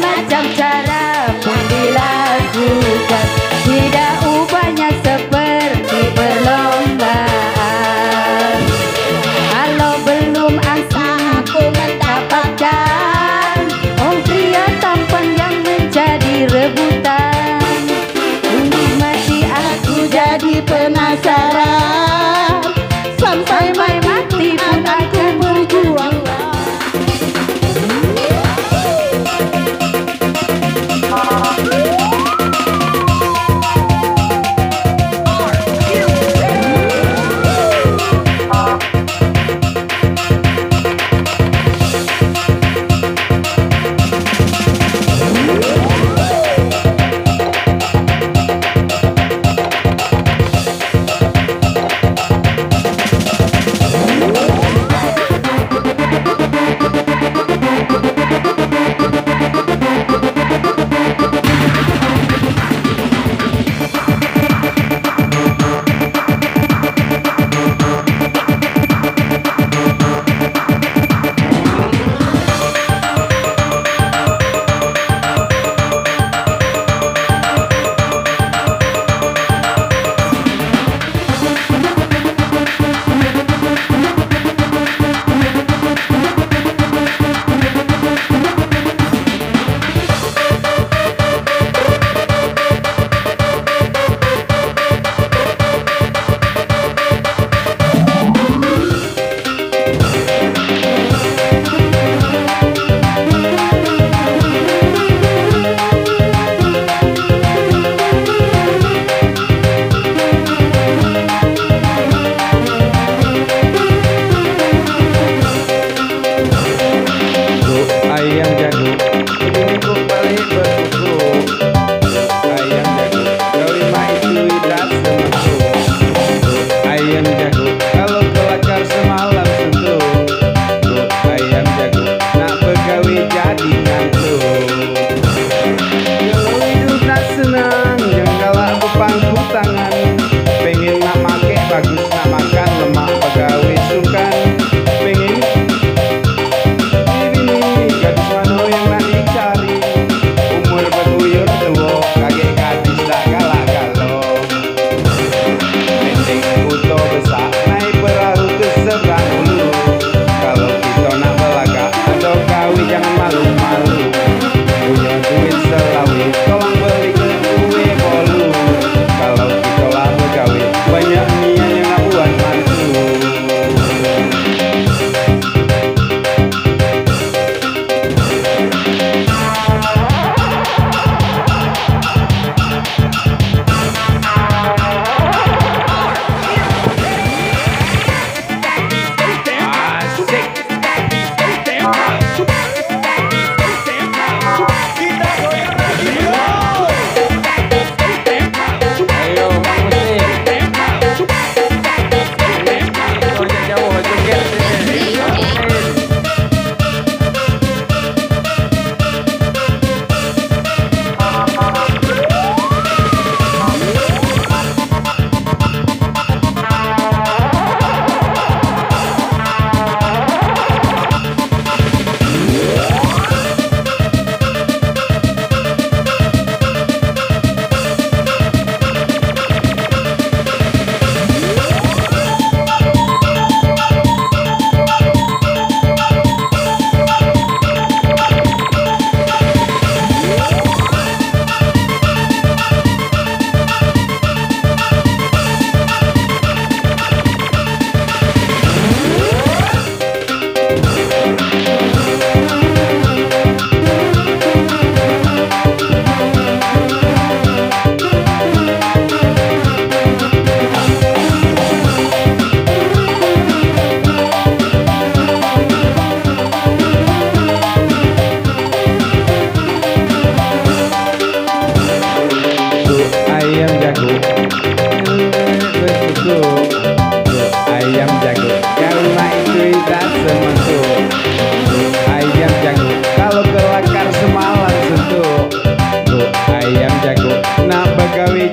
macam cara pun dilakukan, tidak ubahnya seperti perlombaan. Kalau belum aku mendapatkan pria tampan yang menjadi rebutan, masih aku jadi penasaran, sampai mati pun akan berjuang.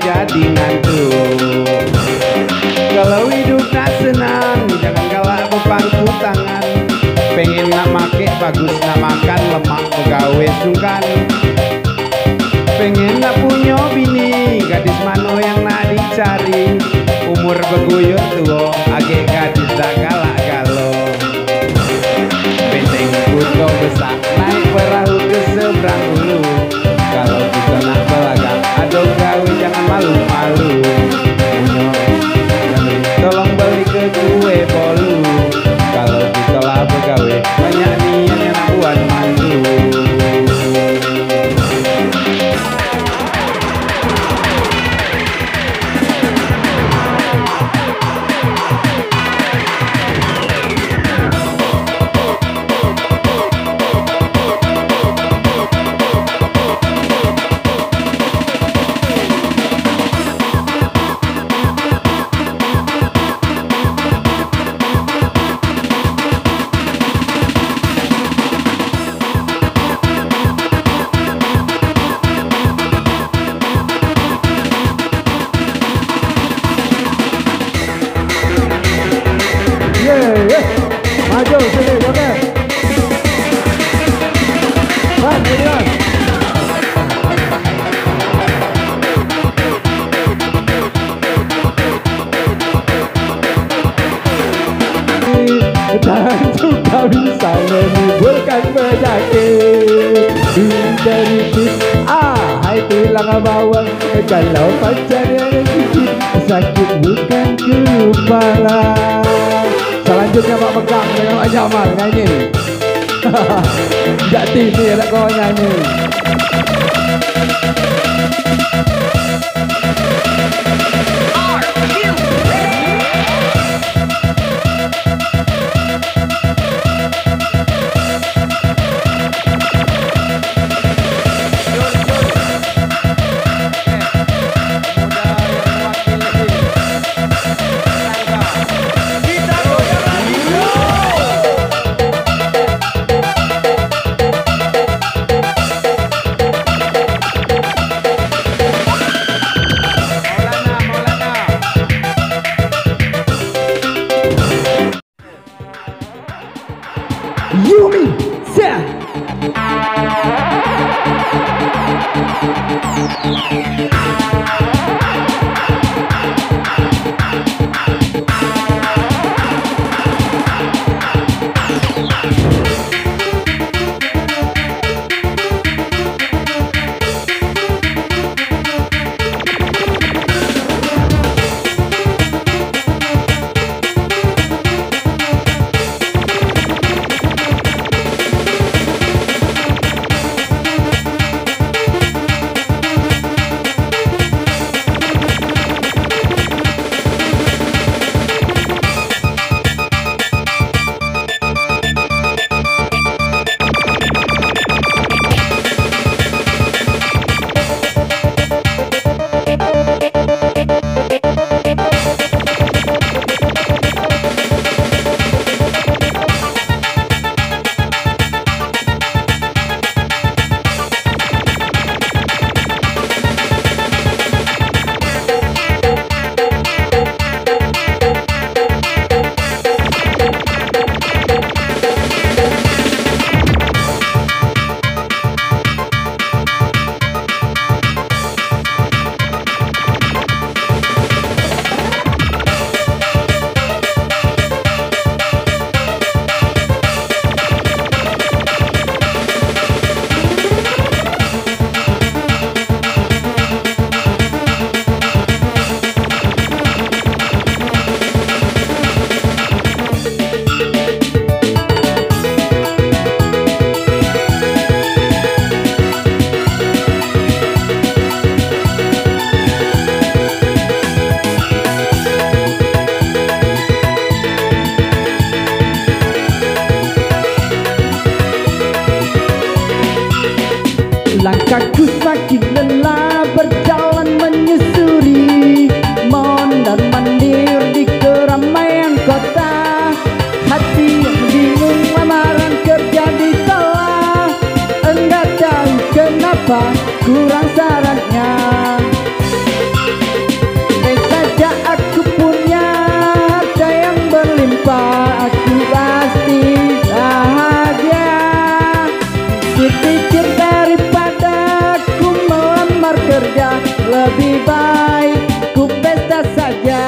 jadi ngantuk. Kalau hidup nak senang, jangan galak berpangku tangan. Pengen nak make bagus, nak makan lemak, pegawai sungkan. beguyur tuwo age gadis tak galak galo. Benteng kuto besar naik perahu ke seberang hulu. Kalau kita nak beragam aduh gawe jangan malu-malu. Tolong beli ke kue bolu. Kalau kita lah begawe banyak nian yang nak buat malu. Maju sini, oke. Kemudian. Dan juga bisa menimbulkan penyakit. Hindari hai tulang bawang. Kalau pacarnya sedikit sakit bukan kepala. Selanjutnya Pak Pegang dengan Pak Jamal nyanyi. Tidak TV ada kau nyanyi. Yumi, Sia. Langkahku semakin lelah berjalan menyusuri mondar-mandir di keramaian kota. Hati yang bingung lamaran kerja ditolak. Enggak tahu kenapa kurang syaratnya. Saja aku punya harta yang berlimpah, aku pasti bahagia. Dipikir daripada aku melamar kerja, lebih baik ku pesta saja.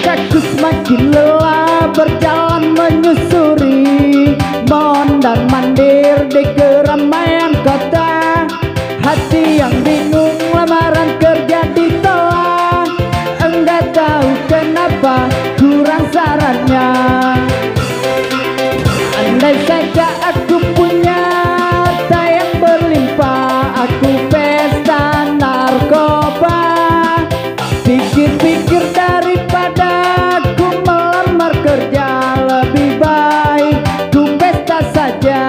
Langkahku semakin lelah berjalan menyusuri mondar mandir di keramaian kota. Hati yang bingung lamaran kerja ditolak. Enggak tahu kenapa kurang sarannya. Andai saja aku punya harta yang berlimpah, aku pesta narkoba. Pikir-pikir daripada aku melamar kerja, lebih baik ku pesta saja.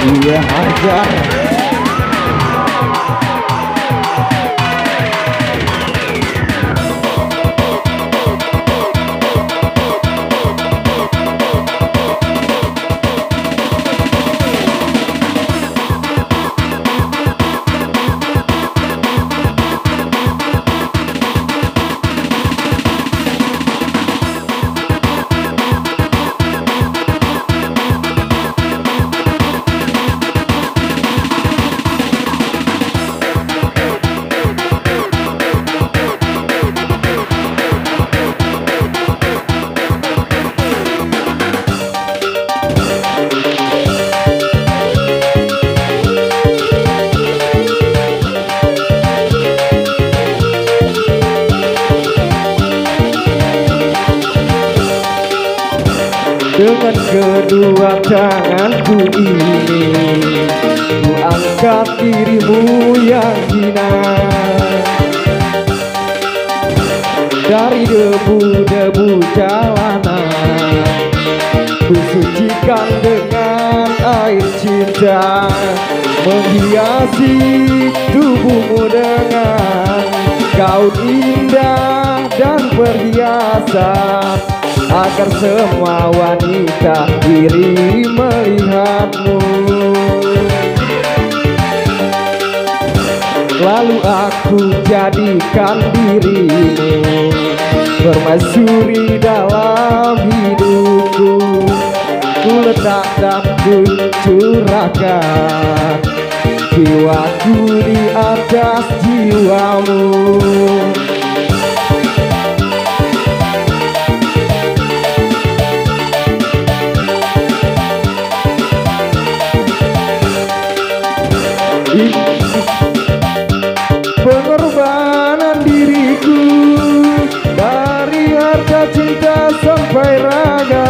Iya hajar. Dengan kedua tanganku ini ku angkat dirimu yang hina. Dari debu-debu jalanan ku sucikan dengan air cinta. Menghiasi tubuhmu dengan gaun indah dan perhiasan, agar semua wanita iri melihatmu. Lalu aku jadikan dirimu permaisuri dalam hidupku. Ku letak dan ku curahkan jiwaku di atas jiwamu. Pengorbanan diriku, dari harta cinta sampai raga,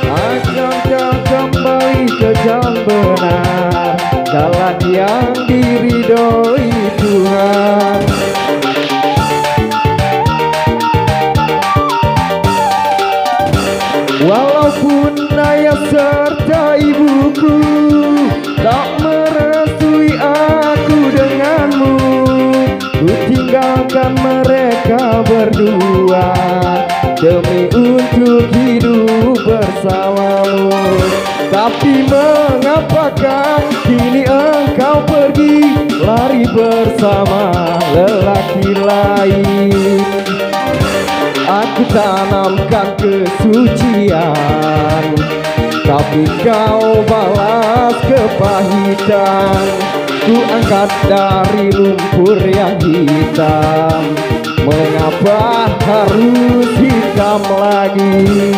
akan kau kembali ke jalan benar, jalan yang diridhoi Tuhan. Walaupun ayah serta ibuku tak merestui aku denganmu, ku tinggalkan mereka berdua demi untuk hidup bersamamu. Tapi mengapakah kini engkau pergi, lari bersama lelaki lain? Aku tanamkan kesucian, tapi kau balas kepahitan. Ku angkat dari lumpur yang hitam Mengapa harus hitam lagi?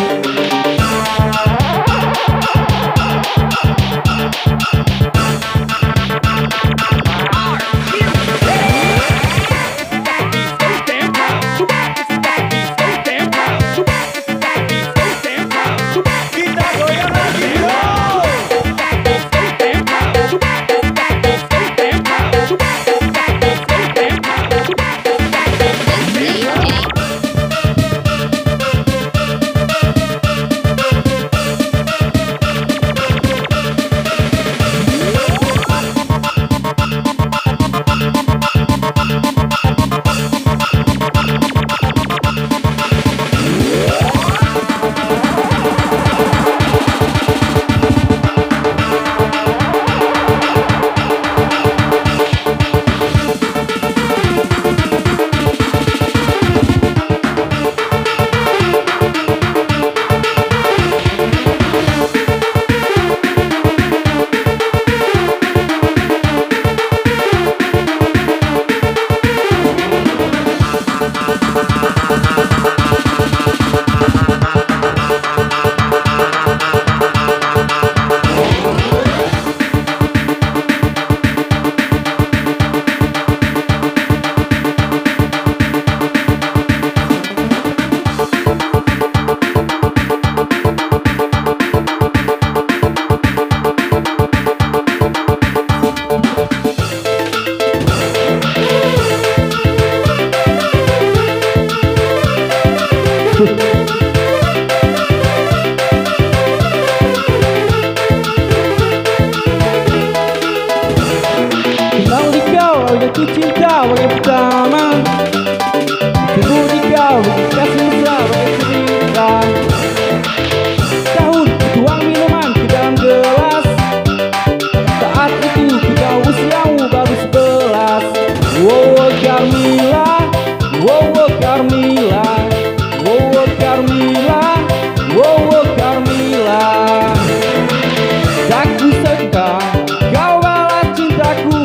Jatuh cinta bagai pertama, tunggu di kau kasih mesra bagai cerita. Tahun tuang minuman ke dalam gelas, saat itu kita usiamu baru 11. Wow Carmilla, wow Carmilla, wow Carmilla, wow Carmilla. Tak kusangka kau balas cintaku,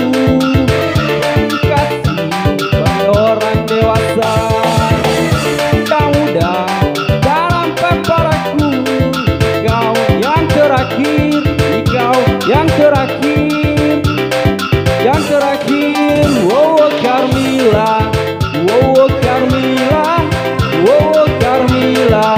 yang terakhir, wow Carmilla, wow Carmilla, wow Carmilla.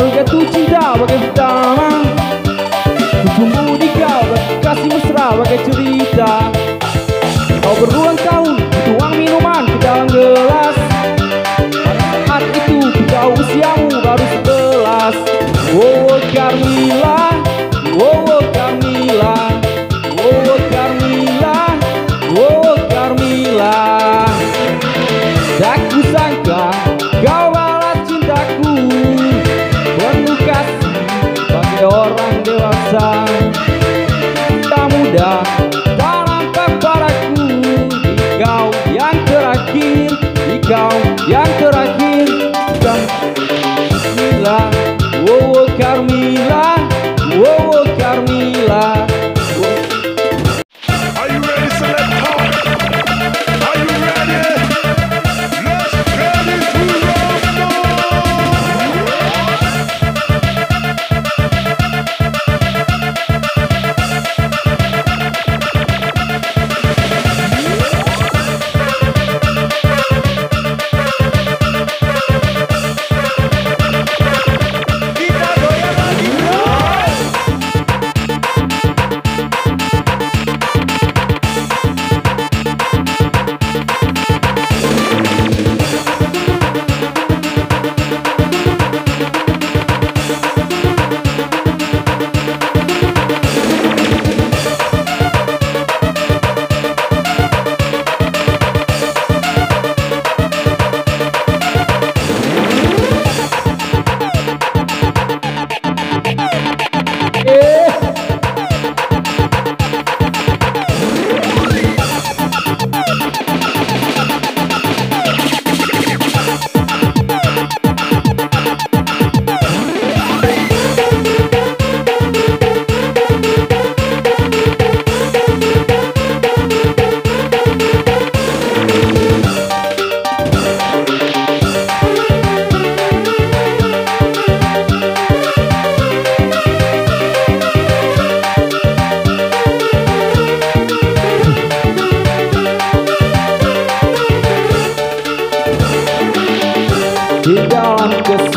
Jatuh cinta bagai pertama, kutumbuh di kau kasih mesra bagai cerita. Kau berulang tahun tuang minuman ke dalam gelas, saat itu kita usiamu baru 11. Wow Carmilla, wow Carmilla, wow Carmilla, wow Carmilla. Tak kusangka kau balas cintaku, penuh kasih bagi orang dewasa. Tak mudah, tak nampak padaku. Kau yang terakhir, kau yang terakhir. Carmilla, wow Carmilla, wow Carmilla. Are you ready, select part? Are you ready? Let's ready to rumble!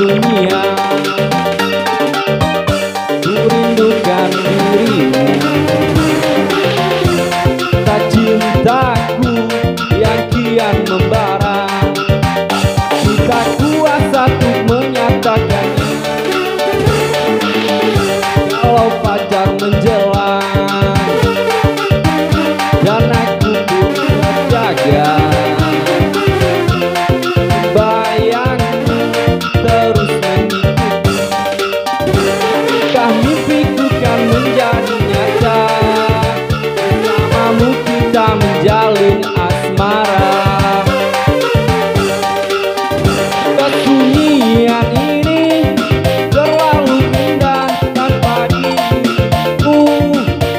kesunyian, ku rindukan dirimu. Tak cintaku yang kian membara, ku tak kuasa untuk menyatakannya. Kalau fajar menjelang dan aku pun terjaga, bayangmu terus mengikuti. Kah mimpiku kan menjadi nyata, bersamamu kita menjalin asmara. Kesunyian ini terlalu indah tanpa dirimu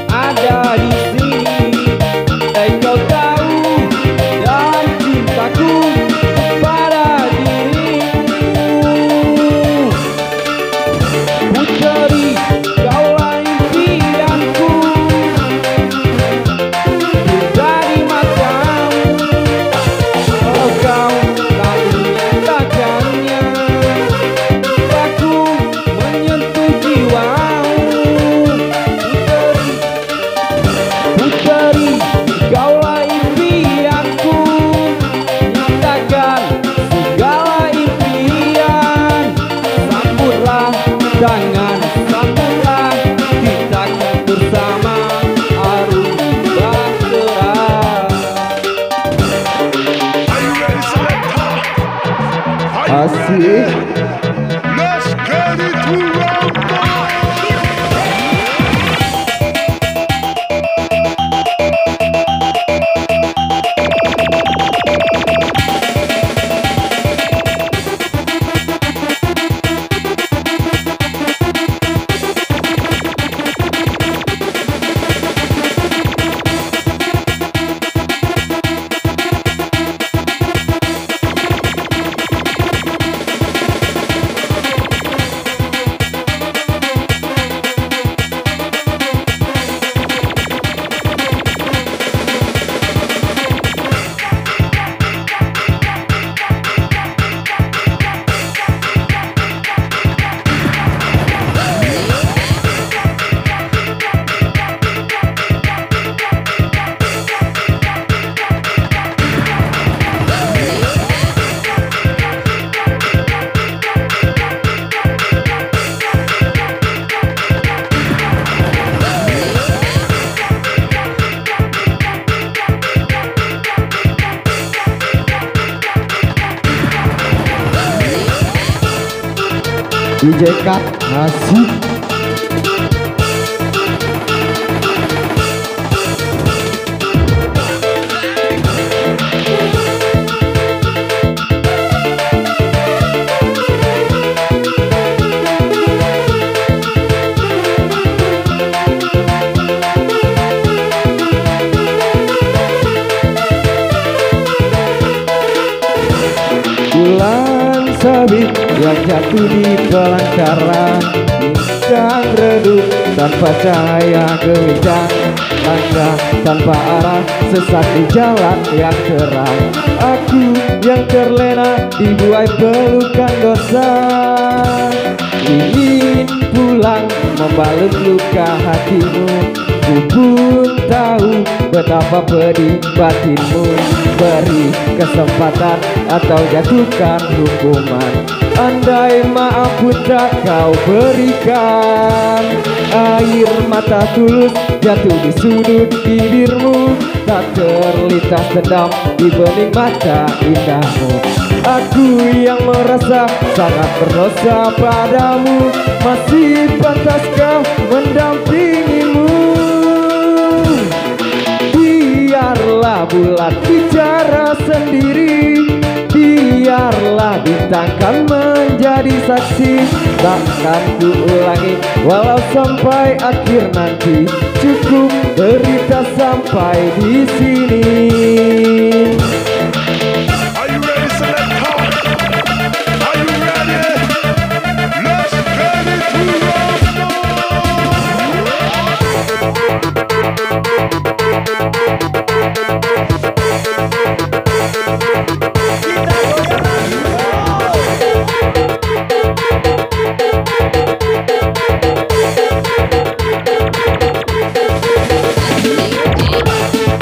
ada di sini. Kau tahu dalam cintaku kepada dirimu, Puteri, kaulah impianku. Dari matamu, kalau kau tak menyatakannya, aku menyentuh jiwamu. Puteri, kaulah impianku. Nyatakan segala impian. Sambutlah tangan, sambutlah, kita akan bersama arung bahtera. Are you ready, selector? Are you Asik. ready? Let's get into round one. DJ Cut asik. Bulan sabit yang jatuh di belantara, bintang redup tanpa cahaya gemilang, langkah tanpa arah, sesat di jalan yang terang. Aku yang terlena dibuai pelukan dosa, ingin pulang membalut luka hatimu. Ku pun tahu betapa pedih batinmu, beri kesempatan atau jatuhkan hukuman. Andai maaf pun tak kau berikan, air mata tulus jatuh di sudut bibirmu, tak terlintas dendam di bening mata indahmu. Aku yang merasa sangat berdosa padamu, masih pantaskah mendampingimu? Biarlah bulan bicara sendiri, biarlah bintang kan menjadi saksi. Takkan ku ulangi walau sampai akhir nanti, cukup derita sampai di sini. Are you ready, selector? Are you ready? Let's get into round one.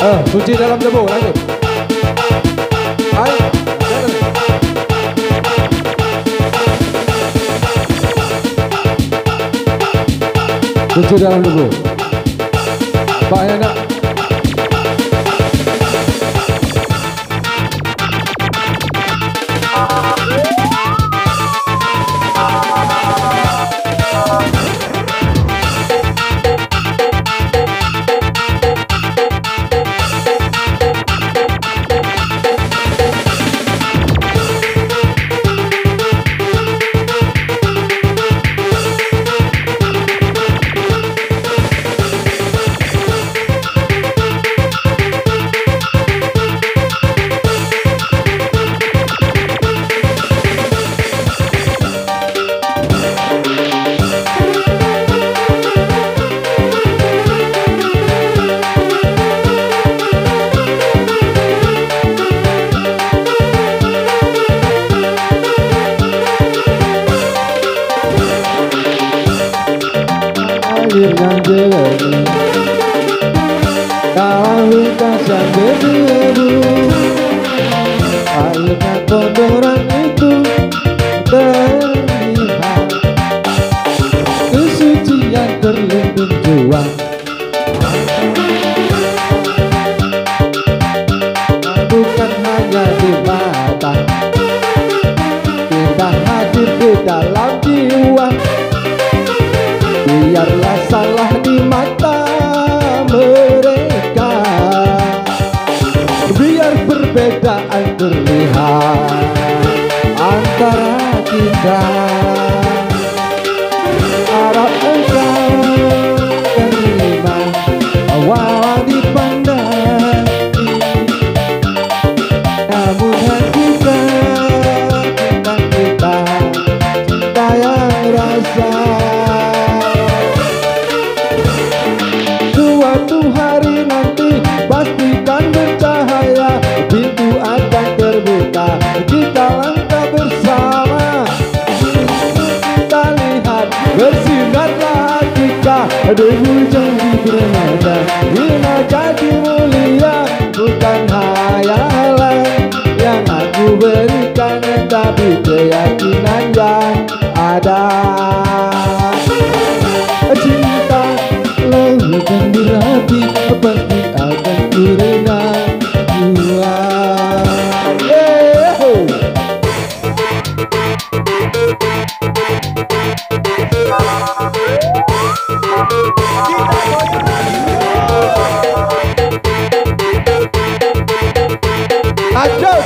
Kunci dalam debu, lanjut. Ayo, kunci dalam debu. Pak Yana. Yang jelek kalau kasar berdebu, airnya kotoran itu terlihat, kesucian terlindung jua. Bukan hanya di mata, kita hadir di dalam jiwa. Biarlah salah di mata mereka, biar perbedaan terlihat antara kita. Harap engkau terima walau dipandang, namun kita tentang kita cinta yang rasa. Suatu hari nanti pastikan bercahaya, pintu akan terbuka, kita langkah bersama. Kita lihat bersinarlah kita, debu jadi bermata, hina jadi mulia, bukan hayalan yang aku berikan, tapi keyakinan yang ada. Cinta lautan berapi, pasti akan kurena jua. Lanjut.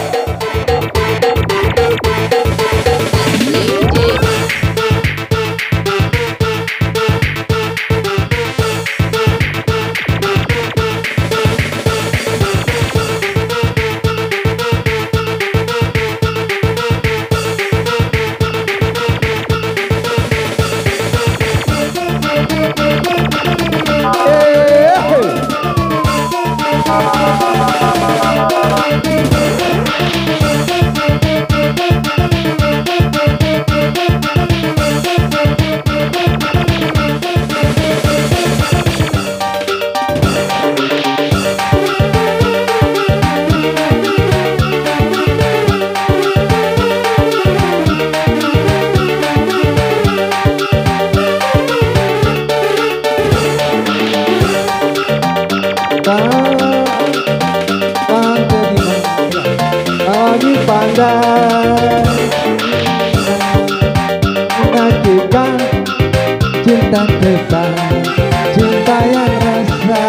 Dipandang mengajukan cinta kita, cinta yang rasa.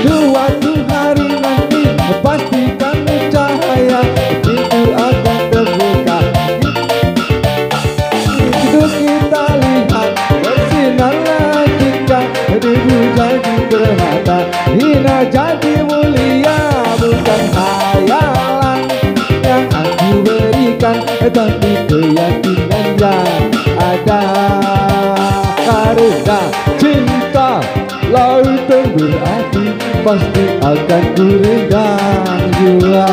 Suatu hari nanti pastikan cahaya, pintu akan terbuka, itu kita lihat bersinarlah kita, debu jadi bermata, hina jadi mulia, bukan hayalan yang aku berikan, tapi keyakinan yang ada. Karena cinta lautan berapi, pasti akan ku redam jua.